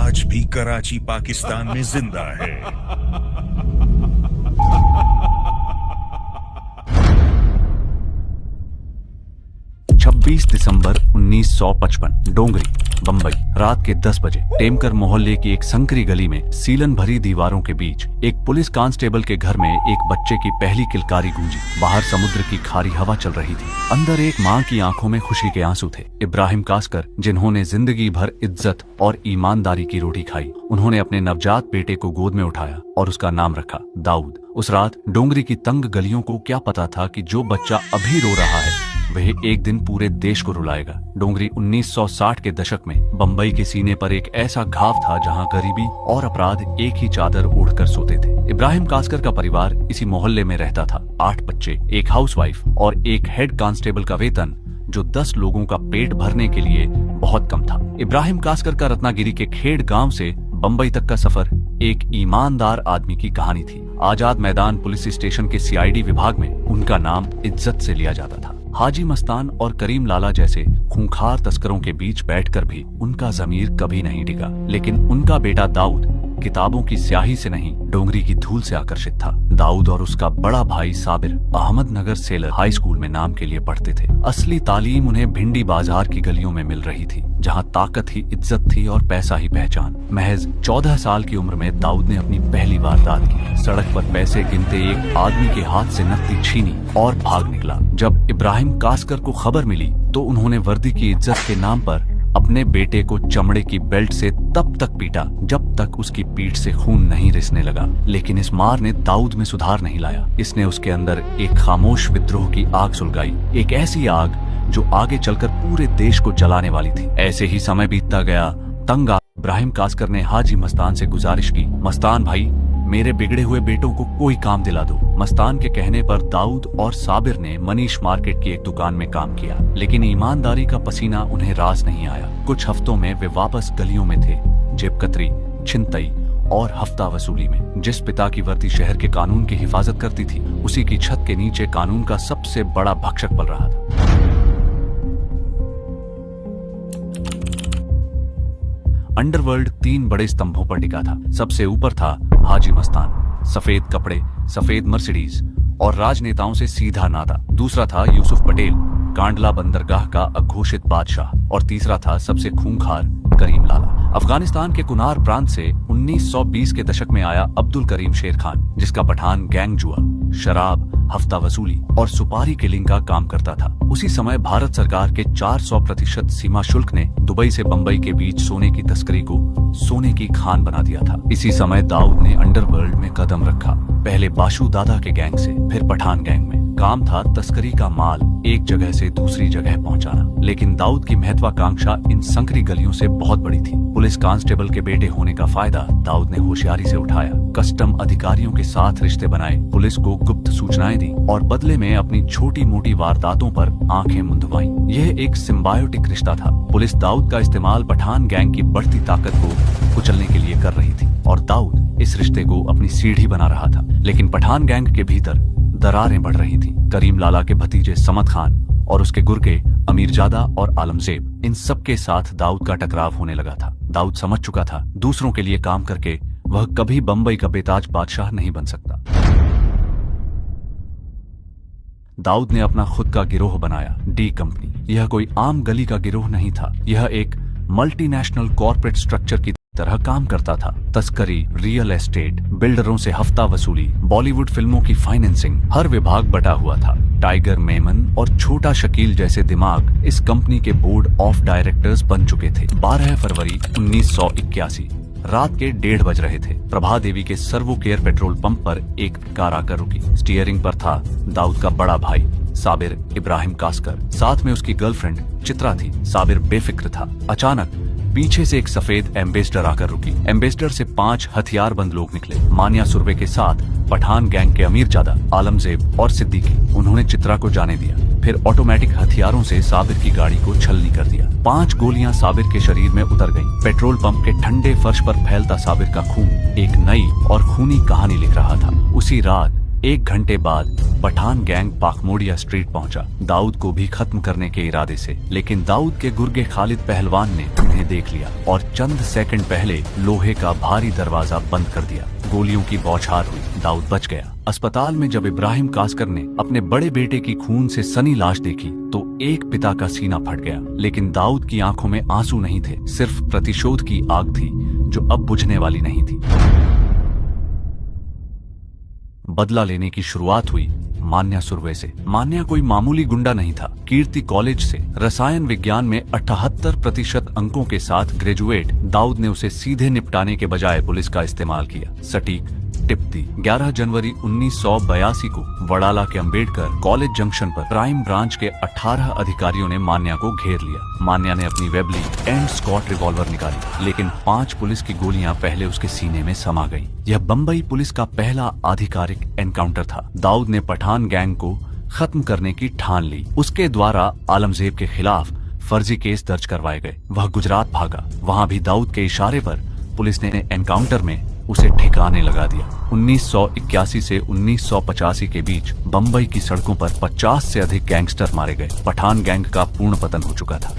आज भी कराची पाकिस्तान में जिंदा है। 26 दिसंबर 1955 डोंगरी बंबई रात के 10 बजे टेमकर मोहल्ले की एक संकरी गली में सीलन भरी दीवारों के बीच एक पुलिस कांस्टेबल के घर में एक बच्चे की पहली किलकारी गूंजी। बाहर समुद्र की खारी हवा चल रही थी। अंदर एक माँ की आंखों में खुशी के आंसू थे। इब्राहिम कासकर, जिन्होंने जिंदगी भर इज्जत और ईमानदारी की रोटी खाई, उन्होंने अपने नवजात बेटे को गोद में उठाया और उसका नाम रखा दाऊद। उस रात डोंगरी की तंग गलियों को क्या पता था कि जो बच्चा अभी रो रहा है वह एक दिन पूरे देश को रुलाएगा। डोंगरी 1960 के दशक में बंबई के सीने पर एक ऐसा घाव था जहां गरीबी और अपराध एक ही चादर ओढ़कर सोते थे। इब्राहिम कासकर का परिवार इसी मोहल्ले में रहता था। 8 बच्चे, एक हाउसवाइफ और एक हेड कांस्टेबल का वेतन, जो 10 लोगों का पेट भरने के लिए बहुत कम था। इब्राहिम कासकर का रत्नागिरी के खेड़ गांव से बंबई तक का सफर एक ईमानदार आदमी की कहानी थी। आजाद मैदान पुलिस स्टेशन के सीआईडी विभाग में उनका नाम इज्जत से लिया जाता था। हाजी मस्तान और करीम लाला जैसे खूंखार तस्करों के बीच बैठकर भी उनका जमीर कभी नहीं डिगा। लेकिन उनका बेटा दाऊद किताबों की स्याही से नहीं, डोंगरी की धूल से आकर्षित था। दाऊद और उसका बड़ा भाई Sabir Ahmednagar seller high school में नाम के लिए पढ़ते थे। असली तालीम उन्हें भिंडी बाजार की गलियों में मिल रही थी, जहां ताकत ही इज्जत थी और पैसा ही पहचान। महज 14 साल की उम्र में दाऊद ने अपनी पहली वारदात की। सड़क पर पैसे गिनते एक आदमी के हाथ से नकदी छीनी और भाग निकला। जब इब्राहिम कासकर को खबर मिली तो उन्होंने वर्दी की इज्जत के नाम पर अपने बेटे को चमड़े की बेल्ट से तब तक पीटा जब तक उसकी पीठ से खून नहीं रिसने लगा। लेकिन इस मार ने दाऊद में सुधार नहीं लाया। इसने उसके अंदर एक खामोश विद्रोह की आग सुलगाई, एक ऐसी आग जो आगे चलकर पूरे देश को जलाने वाली थी। ऐसे ही समय बीतता गया। तंग इब्राहिम कासकर ने हाजी मस्तान से गुजारिश की, मस्तान भाई, मेरे बिगड़े हुए बेटों को कोई काम दिला दो। मस्तान के कहने पर दाऊद और साबिर ने मनीष मार्केट की एक दुकान में काम किया, लेकिन ईमानदारी का पसीना उन्हें रास नहीं आया। कुछ हफ्तों में वे वापस गलियों में थे, जेबकतरी, छिनतई और हफ्ता वसूली में। जिस पिता की वर्दी शहर के कानून की हिफाजत करती थी, उसी की छत के नीचे कानून का सबसे बड़ा भक्षक पल रहा था। अंडरवर्ल्ड 3 बड़े स्तंभों पर टिका था। सबसे ऊपर था हाजी मस्तान, सफेद कपड़े, सफेद मर्सिडीज और राजनेताओं से सीधा नाता। दूसरा था यूसुफ पटेल, कांडला बंदरगाह का अघोषित बादशाह। और तीसरा था सबसे खूंखार करीम लाला, अफगानिस्तान के कुनार प्रांत से 1920 के दशक में आया अब्दुल करीम शेर खान, जिसका पठान गैंग जुआ, शराब, हफ्ता वसूली और सुपारी किलिंग का काम करता था। उसी समय भारत सरकार के 400% सीमा शुल्क ने दुबई से बंबई के बीच सोने की तस्करी को सोने की खान बना दिया था। इसी समय दाऊद ने अंडरवर्ल्ड में कदम रखा, पहले बाशु दादा के गैंग से, फिर पठान गैंग में। काम था तस्करी का माल एक जगह से दूसरी जगह पहुंचाना। लेकिन दाऊद की महत्वाकांक्षा इन संकरी गलियों से बहुत बड़ी थी। पुलिस कांस्टेबल के बेटे होने का फायदा दाऊद ने होशियारी से उठाया। कस्टम अधिकारियों के साथ रिश्ते बनाए, पुलिस को गुप्त सूचनाएं दी और बदले में अपनी छोटी मोटी वारदातों पर आंखें मुंदवाईं। यह एक सिम्बायोटिक रिश्ता था। पुलिस दाऊद का इस्तेमाल पठान गैंग की बढ़ती ताकत को कुचलने के लिए कर रही थी और दाऊद इस रिश्ते को अपनी सीढ़ी बना रहा था। लेकिन पठान गैंग के भीतर दरारें बढ़ रही थीं। करीम लाला के भतीजे समद खान और उसके गुर्गे अमीरजादा और आलमजेब, इन सब के साथ दाऊद का टकराव होने लगा था। दाऊद समझ चुका था, दूसरों के लिए काम करके वह कभी बंबई का बेताज बादशाह नहीं बन सकता। दाऊद ने अपना खुद का गिरोह बनाया, डी कंपनी। यह कोई आम गली का गिरोह नहीं था, यह एक मल्टीनेशनल कॉर्पोरेट स्ट्रक्चर की तरह काम करता था। तस्करी, रियल एस्टेट, बिल्डरों से हफ्ता वसूली, बॉलीवुड फिल्मों की फाइनेंसिंग, हर विभाग बटा हुआ था। टाइगर मेमन और छोटा शकील जैसे दिमाग इस कंपनी के बोर्ड ऑफ डायरेक्टर्स बन चुके थे। 12 फरवरी 1981 रात के 1:30 बज रहे थे। प्रभा देवी के सर्वो केयर पेट्रोल पंप पर एक कार आकर रुकी। स्टीयरिंग पर था दाऊद का बड़ा भाई साबिर इब्राहिम कासकर, साथ में उसकी गर्लफ्रेंड चित्रा थी। साबिर बेफिक्र था। अचानक पीछे से एक सफेद एम्बेसडर आकर रुकी। एम्बेसडर से 5 हथियारबंद लोग निकले, मानिया सुरवे के साथ पठान गैंग के अमीरजादा, आलमजेब और सिद्दीकी। उन्होंने चित्रा को जाने दिया, फिर ऑटोमेटिक हथियारों से साबिर की गाड़ी को छलनी कर दिया। 5 गोलियां साबिर के शरीर में उतर गईं। पेट्रोल पंप के ठंडे फर्श पर फैलता साबिर का खून एक नई और खूनी कहानी लिख रहा था। उसी रात 1 घंटे बाद पठान गैंग पाकमोडिया स्ट्रीट पहुंचा, दाऊद को भी खत्म करने के इरादे से। लेकिन दाऊद के गुर्गे खालिद पहलवान ने उन्हें देख लिया और चंद सेकंड पहले लोहे का भारी दरवाजा बंद कर दिया। गोलियों की बौछार हुई, दाऊद बच गया। अस्पताल में जब इब्राहिम कासकर ने अपने बड़े बेटे की खून से सनी लाश देखी तो एक पिता का सीना फट गया। लेकिन दाऊद की आंखों में आंसू नहीं थे, सिर्फ प्रतिशोध की आग थी जो अब बुझने वाली नहीं थी। बदला लेने की शुरुआत हुई मान्या सुरवे से। मान्या कोई मामूली गुंडा नहीं था। कीर्ति कॉलेज से रसायन विज्ञान में 78% अंकों के साथ ग्रेजुएट दाऊद ने उसे सीधे निपटाने के बजाय पुलिस का इस्तेमाल किया। सटीक टिप दी। 11 जनवरी 1982 को वडाला के अंबेडकर कॉलेज जंक्शन पर क्राइम ब्रांच के 18 अधिकारियों ने मान्या को घेर लिया। मान्या ने अपनी वेबली एंड स्कॉट रिवॉल्वर निकाली, लेकिन 5 पुलिस की गोलियां पहले उसके सीने में समा गईं। यह बंबई पुलिस का पहला आधिकारिक एनकाउंटर था। दाऊद ने पठान गैंग को खत्म करने की ठान ली। उसके द्वारा आलमजेब के खिलाफ फर्जी केस दर्ज करवाए गए। वह गुजरात भागा। वहां भी दाऊद के इशारे पर पुलिस ने एनकाउंटर में उसे ठिकाने लगा दिया। 1981 से 1985 के बीच बंबई की सड़कों पर 50 से अधिक गैंगस्टर मारे गए। पठान गैंग का पूर्ण पतन हो चुका था।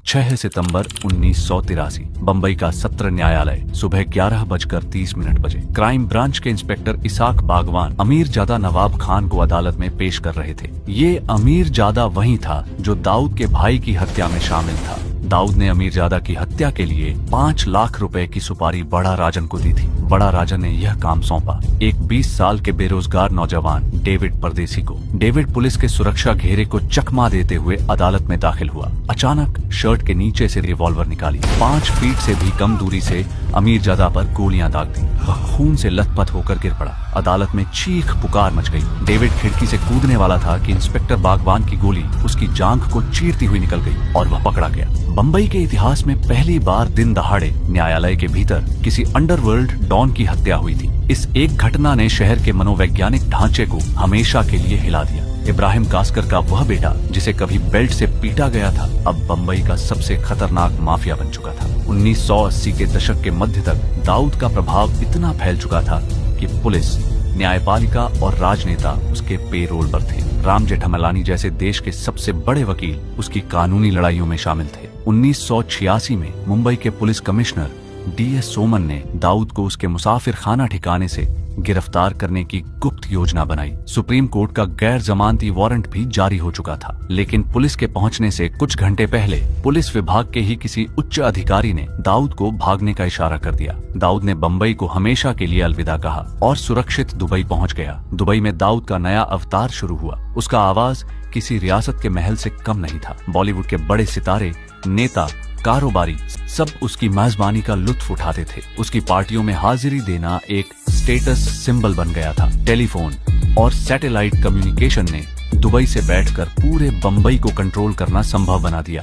6 सितंबर 1983 बंबई का सत्र न्यायालय, सुबह 11:30 बजे। क्राइम ब्रांच के इंस्पेक्टर इसाक बागवान अमीरजादा नवाब खान को अदालत में पेश कर रहे थे। ये अमीरजादा वही था जो दाऊद के भाई की हत्या में शामिल था। दाऊद ने अमीरजादा की हत्या के लिए 5 लाख रुपए की सुपारी बड़ा राजन को दी थी। बड़ा राजन ने यह काम सौंपा एक 20 साल के बेरोजगार नौजवान डेविड परदेसी को। डेविड पुलिस के सुरक्षा घेरे को चकमा देते हुए अदालत में दाखिल हुआ। अचानक शर्ट के नीचे से रिवॉल्वर निकाली। 5 फीट से भी कम दूरी से अमीरजादा पर गोलियां दाग दी। वह खून से लथपथ होकर गिर पड़ा। अदालत में चीख पुकार मच गई। डेविड खिड़की से कूदने वाला था कि इंस्पेक्टर बागवान की गोली उसकी जांघ को चीरती हुई निकल गई और वह पकड़ा गया। बंबई के इतिहास में पहली बार दिन दहाड़े न्यायालय के भीतर किसी अंडरवर्ल्ड डॉन की हत्या हुई थी। इस एक घटना ने शहर के मनोवैज्ञानिक ढांचे को हमेशा के लिए हिला दिया। इब्राहिम कासकर का वह बेटा जिसे कभी बेल्ट से पीटा गया था, अब बंबई का सबसे खतरनाक माफिया बन चुका था। 1980 के दशक के मध्य तक दाऊद का प्रभाव इतना फैल चुका था कि पुलिस, न्यायपालिका और राजनेता उसके पेरोल पर थे। राम जेठमलानी जैसे देश के सबसे बड़े वकील उसकी कानूनी लड़ाइयों में शामिल थे। 1986 में मुंबई के पुलिस कमिश्नर DS सोमन ने दाऊद को उसके मुसाफिर खाना ठिकाने से गिरफ्तार करने की गुप्त योजना बनाई। सुप्रीम कोर्ट का गैर जमानती वारंट भी जारी हो चुका था, लेकिन पुलिस के पहुंचने से कुछ घंटे पहले पुलिस विभाग के ही किसी उच्च अधिकारी ने दाऊद को भागने का इशारा कर दिया। दाऊद ने बंबई को हमेशा के लिए अलविदा कहा और सुरक्षित दुबई पहुंच गया। दुबई में दाऊद का नया अवतार शुरू हुआ। उसका आवाज किसी रियासत के महल से कम नहीं था। बॉलीवुड के बड़े सितारे, नेता, कारोबारी सब उसकी मेजबानी का लुत्फ उठाते थे। उसकी पार्टियों में हाजिरी देना एक स्टेटस सिंबल बन गया था। टेलीफोन और सैटेलाइट कम्युनिकेशन ने दुबई से बैठकर पूरे बंबई को कंट्रोल करना संभव बना दिया।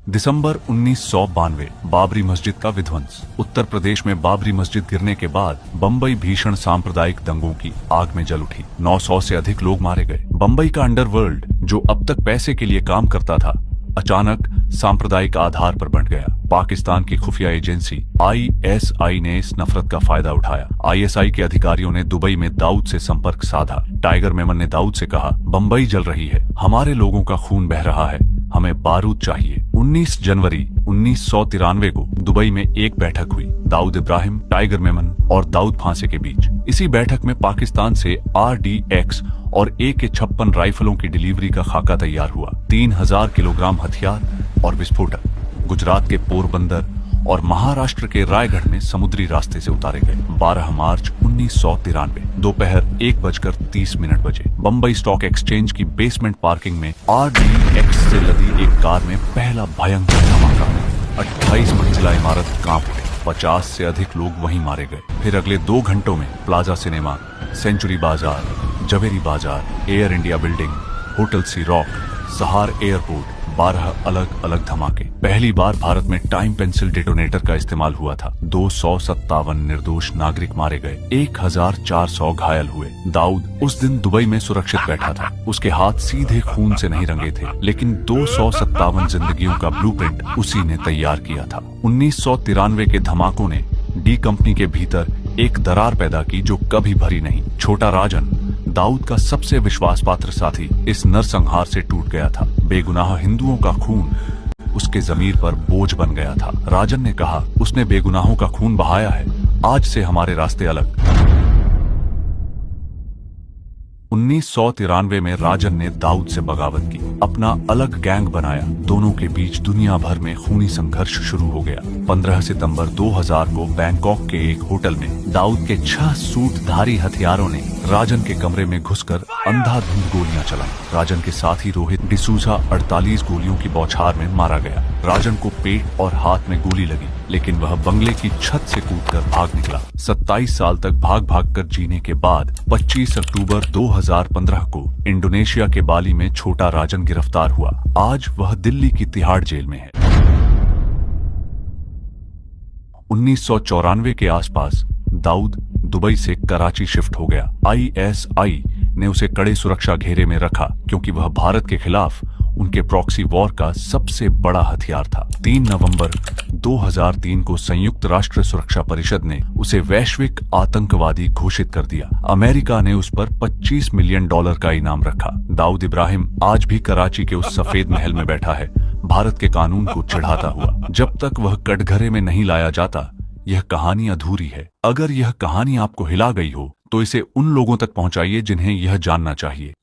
दिसंबर 1992 बाबरी मस्जिद का विध्वंस। उत्तर प्रदेश में बाबरी मस्जिद गिरने के बाद बंबई भीषण सांप्रदायिक दंगों की आग में जल उठी। 900 से अधिक लोग मारे गए। बंबई का अंडरवर्ल्ड, जो अब तक पैसे के लिए काम करता था, अचानक सांप्रदायिक आधार पर बंट गया। पाकिस्तान की खुफिया एजेंसी ISI ने इस नफरत का फायदा उठाया। ISI के अधिकारियों ने दुबई में दाऊद से संपर्क साधा। टाइगर मेमन ने दाऊद से कहा, बंबई जल रही है, हमारे लोगों का खून बह रहा है, हमें बारूद चाहिए। 19 जनवरी 1993 को दुबई में एक बैठक हुई, दाऊद इब्राहिम, टाइगर मेमन और दाऊद फांसे के बीच। इसी बैठक में पाकिस्तान से RDX और AK-56 राइफलों की डिलीवरी का खाका तैयार हुआ। 3000 किलोग्राम हथियार और विस्फोटक गुजरात के पोरबंदर और महाराष्ट्र के रायगढ़ में समुद्री रास्ते से उतारे गए। 12 मार्च 1993 दोपहर 1:30 बजे बंबई स्टॉक एक्सचेंज की बेसमेंट पार्किंग में RDX से लदी एक कार में पहला भयंकर धमाका। 28 मंजिला इमारत कांप उठी। 50 से अधिक लोग वहीं मारे गए। फिर अगले 2 घंटों में प्लाजा सिनेमा, सेंचुरी बाजार, जवेरी बाजार, एयर इंडिया बिल्डिंग, होटल सी रॉक, सहार एयरपोर्ट, 12 अलग अलग धमाके। पहली बार भारत में टाइम पेंसिल डेटोनेटर का इस्तेमाल हुआ था। 257 निर्दोष नागरिक मारे गए। 1400 घायल हुए। दाऊद उस दिन दुबई में सुरक्षित बैठा था। उसके हाथ सीधे खून से नहीं रंगे थे, लेकिन 257 जिंदगियों का ब्लूप्रिंट उसी ने तैयार किया था। 1993 के धमाकों ने डी कंपनी के भीतर एक दरार पैदा की जो कभी भरी नहीं। छोटा राजन, दाऊद का सबसे विश्वास पात्र साथी, इस नरसंहार से टूट गया था। बेगुनाह हिंदुओं का खून उसके जमीर पर बोझ बन गया था। राजन ने कहा, उसने बेगुनाहों का खून बहाया है, आज से हमारे रास्ते अलग। 1993 में राजन ने दाऊद से बगावत की, अपना अलग गैंग बनाया। दोनों के बीच दुनिया भर में खूनी संघर्ष शुरू हो गया। 15 सितंबर 2000 को बैंकॉक के एक होटल में दाऊद के 6 सूटधारी हथियारों ने राजन के कमरे में घुसकर अंधाधुंध गोलियां चलाई। राजन के साथी रोहित डिसूजा 48 गोलियों की बौछार में मारा गया। राजन को पेट और हाथ में गोली लगी, लेकिन वह बंगले की छत से कूदकर भाग निकला। 27 साल तक भाग भाग कर जीने के बाद 25 अक्टूबर 2015 को इंडोनेशिया के बाली में छोटा राजन गिरफ्तार हुआ। आज वह दिल्ली की तिहाड़ जेल में है। 1994 के आसपास दाऊद दुबई से कराची शिफ्ट हो गया। ISI ने उसे कड़े सुरक्षा घेरे में रखा क्योंकि वह भारत के खिलाफ उनके प्रॉक्सी वॉर का सबसे बड़ा हथियार था। 3 नवंबर 2003 को संयुक्त राष्ट्र सुरक्षा परिषद ने उसे वैश्विक आतंकवादी घोषित कर दिया। अमेरिका ने उस पर $25 मिलियन का इनाम रखा। दाऊद इब्राहिम आज भी कराची के उस सफेद महल में बैठा है, भारत के कानून को चिढ़ाता हुआ। जब तक वह कटघरे में नहीं लाया जाता, यह कहानी अधूरी है। अगर यह कहानी आपको हिला गई हो तो इसे उन लोगों तक पहुंचाइए जिन्हें यह जानना चाहिए।